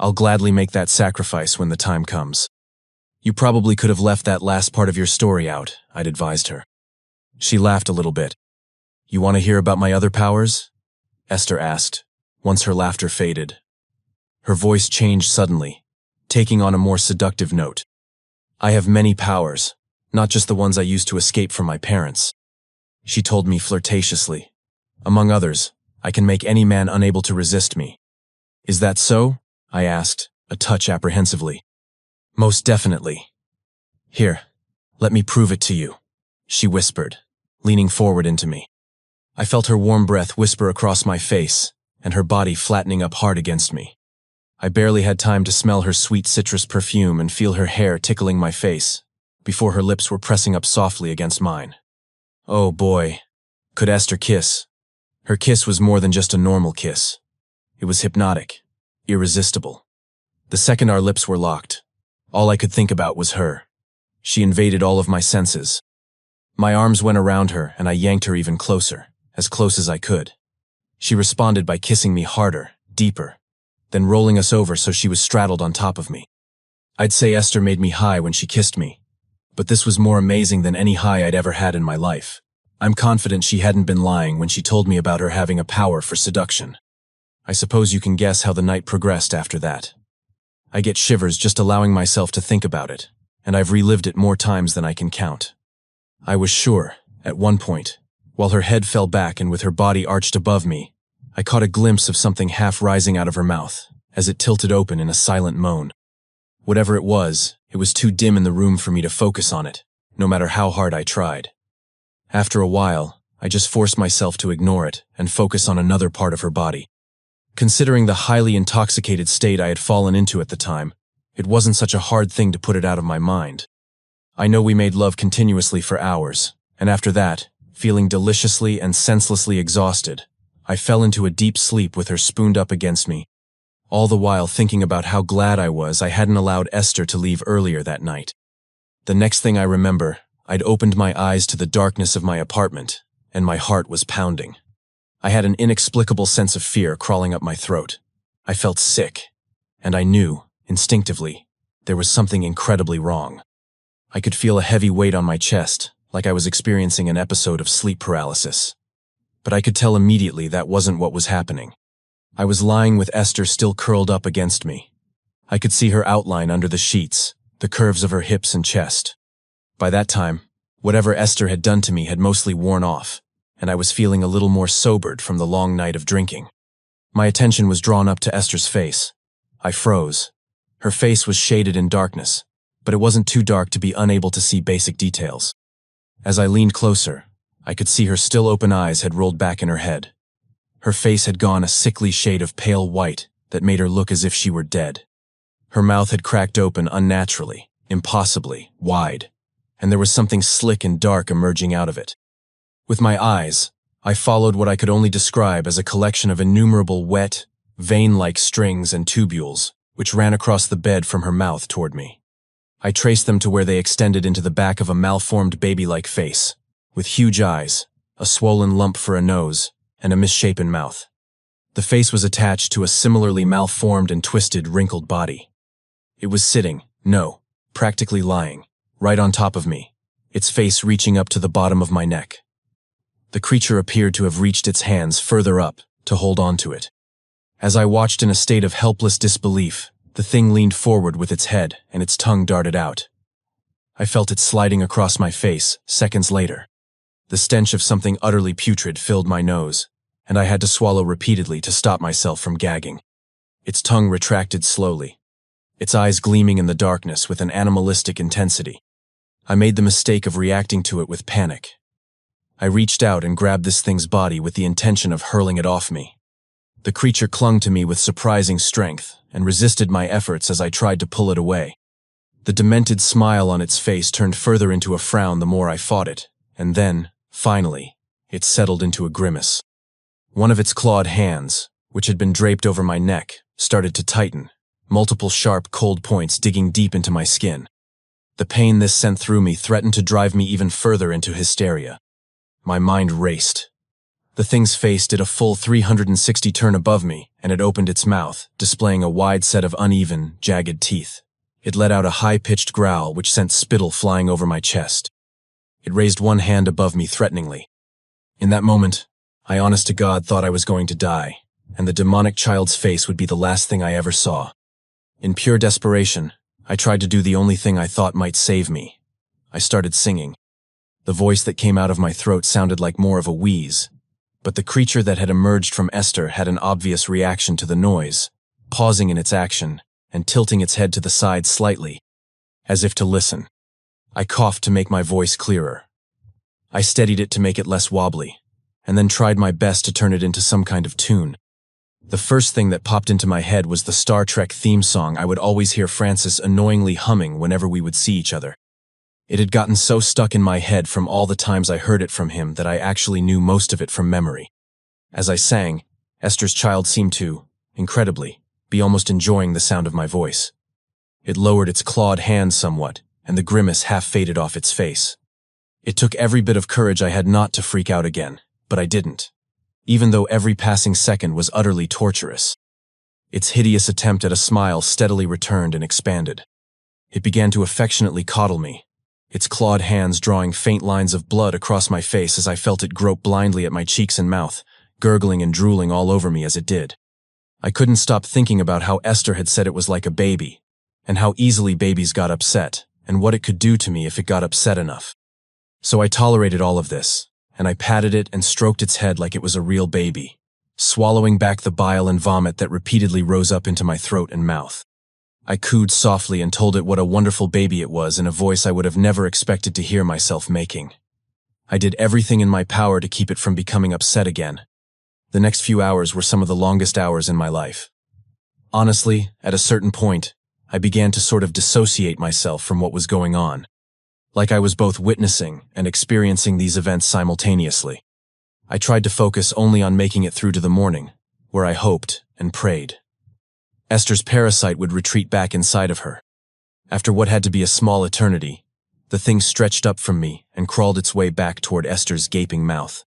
I'll gladly make that sacrifice when the time comes. You probably could have left that last part of your story out, I'd advised her. She laughed a little bit. You want to hear about my other powers? Esther asked, once her laughter faded. Her voice changed suddenly, taking on a more seductive note. I have many powers, not just the ones I used to escape from my parents. She told me flirtatiously. Among others, I can make any man unable to resist me. Is that so? I asked, a touch apprehensively. Most definitely. Here, let me prove it to you, she whispered, leaning forward into me. I felt her warm breath whisper across my face, and her body flattening up hard against me. I barely had time to smell her sweet citrus perfume and feel her hair tickling my face, before her lips were pressing up softly against mine. Oh boy, could Esther kiss? Her kiss was more than just a normal kiss. It was hypnotic, irresistible. The second our lips were locked, all I could think about was her. She invaded all of my senses. My arms went around her and I yanked her even closer, as close as I could. She responded by kissing me harder, deeper, then rolling us over so she was straddled on top of me. I'd say Esther made me high when she kissed me, but this was more amazing than any high I'd ever had in my life. I'm confident she hadn't been lying when she told me about her having a power for seduction. I suppose you can guess how the night progressed after that. I get shivers just allowing myself to think about it, and I've relived it more times than I can count. I was sure, at one point, while her head fell back and with her body arched above me, I caught a glimpse of something half rising out of her mouth, as it tilted open in a silent moan. Whatever it was too dim in the room for me to focus on it, no matter how hard I tried. After a while, I just forced myself to ignore it and focus on another part of her body. Considering the highly intoxicated state I had fallen into at the time, it wasn't such a hard thing to put it out of my mind. I know we made love continuously for hours, and after that, feeling deliciously and senselessly exhausted, I fell into a deep sleep with her spooned up against me, all the while thinking about how glad I was I hadn't allowed Esther to leave earlier that night. The next thing I remember, I'd opened my eyes to the darkness of my apartment, and my heart was pounding. I had an inexplicable sense of fear crawling up my throat. I felt sick, and I knew, instinctively, there was something incredibly wrong. I could feel a heavy weight on my chest, like I was experiencing an episode of sleep paralysis. But I could tell immediately that wasn't what was happening. I was lying with Esther still curled up against me. I could see her outline under the sheets, the curves of her hips and chest. By that time, whatever Esther had done to me had mostly worn off, and I was feeling a little more sobered from the long night of drinking. My attention was drawn up to Esther's face. I froze. Her face was shaded in darkness, but it wasn't too dark to be unable to see basic details. As I leaned closer, I could see her still open eyes had rolled back in her head. Her face had gone a sickly shade of pale white that made her look as if she were dead. Her mouth had cracked open unnaturally, impossibly, wide, and there was something slick and dark emerging out of it. With my eyes, I followed what I could only describe as a collection of innumerable wet, vein-like strings and tubules, which ran across the bed from her mouth toward me. I traced them to where they extended into the back of a malformed baby-like face, with huge eyes, a swollen lump for a nose, and a misshapen mouth. The face was attached to a similarly malformed and twisted, wrinkled body. It was sitting, no, practically lying, right on top of me, its face reaching up to the bottom of my neck. The creature appeared to have reached its hands further up to hold on to it. As I watched in a state of helpless disbelief, the thing leaned forward with its head and its tongue darted out. I felt it sliding across my face seconds later. The stench of something utterly putrid filled my nose, and I had to swallow repeatedly to stop myself from gagging. Its tongue retracted slowly, its eyes gleaming in the darkness with an animalistic intensity. I made the mistake of reacting to it with panic. I reached out and grabbed this thing's body with the intention of hurling it off me. The creature clung to me with surprising strength and resisted my efforts as I tried to pull it away. The demented smile on its face turned further into a frown the more I fought it, and then, finally, it settled into a grimace. One of its clawed hands, which had been draped over my neck, started to tighten, multiple sharp, cold points digging deep into my skin. The pain this sent through me threatened to drive me even further into hysteria. My mind raced. The thing's face did a full 360 turn above me, and it opened its mouth, displaying a wide set of uneven, jagged teeth. It let out a high-pitched growl which sent spittle flying over my chest. It raised one hand above me threateningly. In that moment, I honest to God thought I was going to die, and the demonic child's face would be the last thing I ever saw. In pure desperation, I tried to do the only thing I thought might save me. I started singing. The voice that came out of my throat sounded like more of a wheeze, but the creature that had emerged from Esther had an obvious reaction to the noise, pausing in its action and tilting its head to the side slightly, as if to listen. I coughed to make my voice clearer. I steadied it to make it less wobbly, and then tried my best to turn it into some kind of tune. The first thing that popped into my head was the Star Trek theme song I would always hear Francis annoyingly humming whenever we would see each other. It had gotten so stuck in my head from all the times I heard it from him that I actually knew most of it from memory. As I sang, Esther's child seemed to, incredibly, be almost enjoying the sound of my voice. It lowered its clawed hand somewhat, and the grimace half faded off its face. It took every bit of courage I had not to freak out again, but I didn't, even though every passing second was utterly torturous. Its hideous attempt at a smile steadily returned and expanded. It began to affectionately coddle me, its clawed hands drawing faint lines of blood across my face as I felt it grope blindly at my cheeks and mouth, gurgling and drooling all over me as it did. I couldn't stop thinking about how Esther had said it was like a baby, and how easily babies got upset, and what it could do to me if it got upset enough. So I tolerated all of this, and I patted it and stroked its head like it was a real baby, swallowing back the bile and vomit that repeatedly rose up into my throat and mouth. I cooed softly and told it what a wonderful baby it was in a voice I would have never expected to hear myself making. I did everything in my power to keep it from becoming upset again. The next few hours were some of the longest hours in my life. Honestly, at a certain point, I began to sort of dissociate myself from what was going on, like I was both witnessing and experiencing these events simultaneously. I tried to focus only on making it through to the morning, where I hoped and prayed. Esther's parasite would retreat back inside of her. After what had to be a small eternity, the thing stretched up from me and crawled its way back toward Esther's gaping mouth.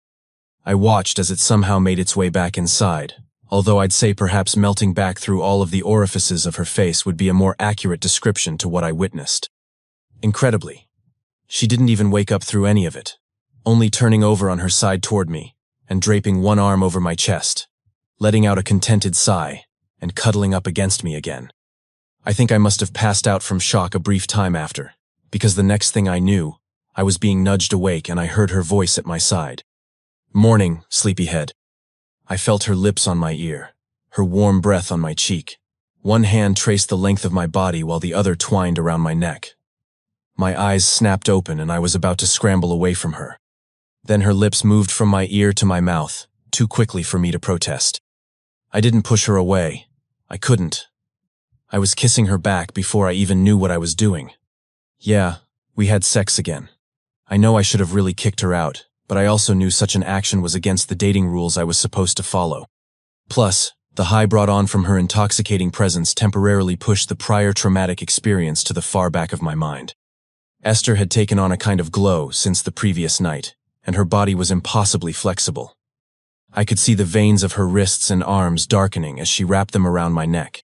I watched as it somehow made its way back inside, although I'd say perhaps melting back through all of the orifices of her face would be a more accurate description to what I witnessed. Incredibly, she didn't even wake up through any of it, only turning over on her side toward me and draping one arm over my chest, letting out a contented sigh and cuddling up against me again. I think I must have passed out from shock a brief time after, because the next thing I knew, I was being nudged awake and I heard her voice at my side. "Morning, sleepyhead." I felt her lips on my ear, her warm breath on my cheek. One hand traced the length of my body while the other twined around my neck. My eyes snapped open and I was about to scramble away from her. Then her lips moved from my ear to my mouth, too quickly for me to protest. I didn't push her away. I couldn't. I was kissing her back before I even knew what I was doing. Yeah, we had sex again. I know I should have really kicked her out, but I also knew such an action was against the dating rules I was supposed to follow. Plus, the high brought on from her intoxicating presence temporarily pushed the prior traumatic experience to the far back of my mind. Esther had taken on a kind of glow since the previous night, and her body was impossibly flexible. I could see the veins of her wrists and arms darkening as she wrapped them around my neck.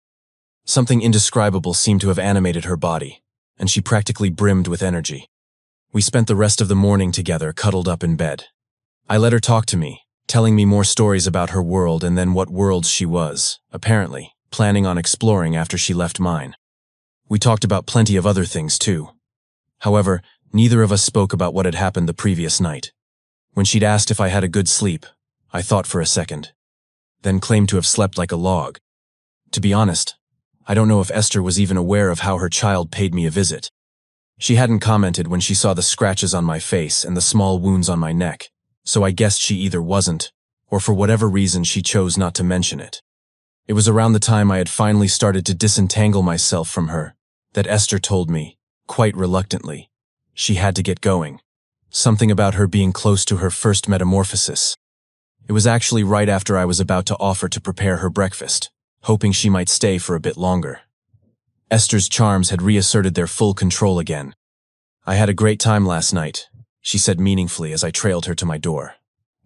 Something indescribable seemed to have animated her body, and she practically brimmed with energy. We spent the rest of the morning together, cuddled up in bed. I let her talk to me, telling me more stories about her world and then what worlds she was, apparently, planning on exploring after she left mine. We talked about plenty of other things too. However, neither of us spoke about what had happened the previous night. When she'd asked if I had a good sleep, I thought for a second, then claimed to have slept like a log. To be honest, I don't know if Esther was even aware of how her child paid me a visit. She hadn't commented when she saw the scratches on my face and the small wounds on my neck, so I guessed she either wasn't, or for whatever reason she chose not to mention it. It was around the time I had finally started to disentangle myself from her that Esther told me, quite reluctantly, she had to get going. Something about her being close to her first metamorphosis. It was actually right after I was about to offer to prepare her breakfast, hoping she might stay for a bit longer. Esther's charms had reasserted their full control again. "I had a great time last night," she said meaningfully as I trailed her to my door.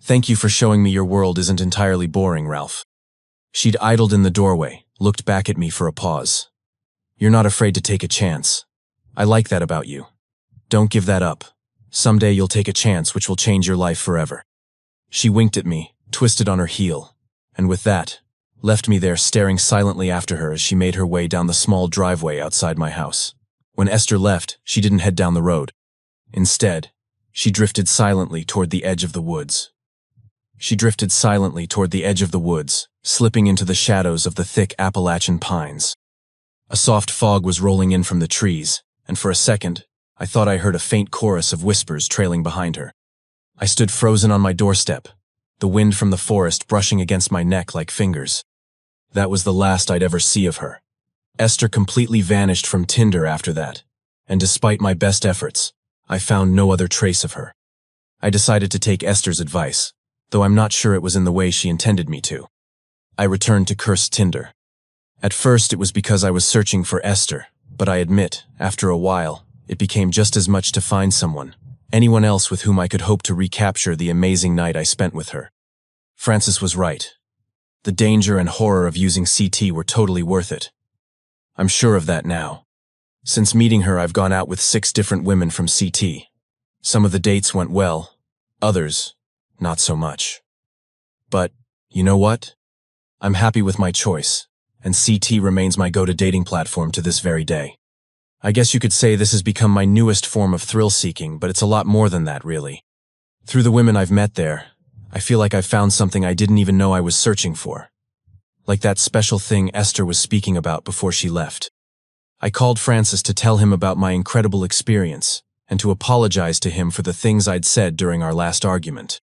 "Thank you for showing me your world isn't entirely boring, Ralph." She'd idled in the doorway, looked back at me for a pause. "You're not afraid to take a chance. I like that about you. Don't give that up. Someday you'll take a chance which will change your life forever." She winked at me, twisted on her heel, and with that, left me there staring silently after her as she made her way down the small driveway outside my house. When Esther left, she didn't head down the road. Instead, she drifted silently toward the edge of the woods. Slipping into the shadows of the thick Appalachian pines. A soft fog was rolling in from the trees, and for a second, I thought I heard a faint chorus of whispers trailing behind her. I stood frozen on my doorstep, the wind from the forest brushing against my neck like fingers. That was the last I'd ever see of her. Esther completely vanished from Tinder after that, and despite my best efforts, I found no other trace of her. I decided to take Esther's advice, though I'm not sure it was in the way she intended me to. I returned to Cursed Tinder. At first it was because I was searching for Esther, but I admit, after a while, it became just as much to find anyone else with whom I could hope to recapture the amazing night I spent with her. Frances was right. The danger and horror of using CT were totally worth it. I'm sure of that now. Since meeting her, I've gone out with 6 different women from CT. Some of the dates went well, others, not so much. But, you know what? I'm happy with my choice, and CT remains my go-to dating platform to this very day. I guess you could say this has become my newest form of thrill-seeking, but it's a lot more than that, really. Through the women I've met there, I feel like I've found something I didn't even know I was searching for. Like that special thing Esther was speaking about before she left. I called Francis to tell him about my incredible experience, and to apologize to him for the things I'd said during our last argument.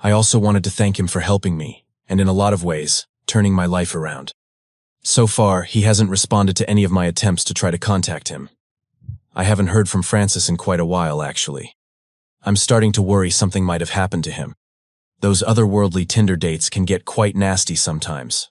I also wanted to thank him for helping me, and in a lot of ways, turning my life around. So far, he hasn't responded to any of my attempts to try to contact him. I haven't heard from Francis in quite a while, actually. I'm starting to worry something might have happened to him. Those otherworldly Tinder dates can get quite nasty sometimes.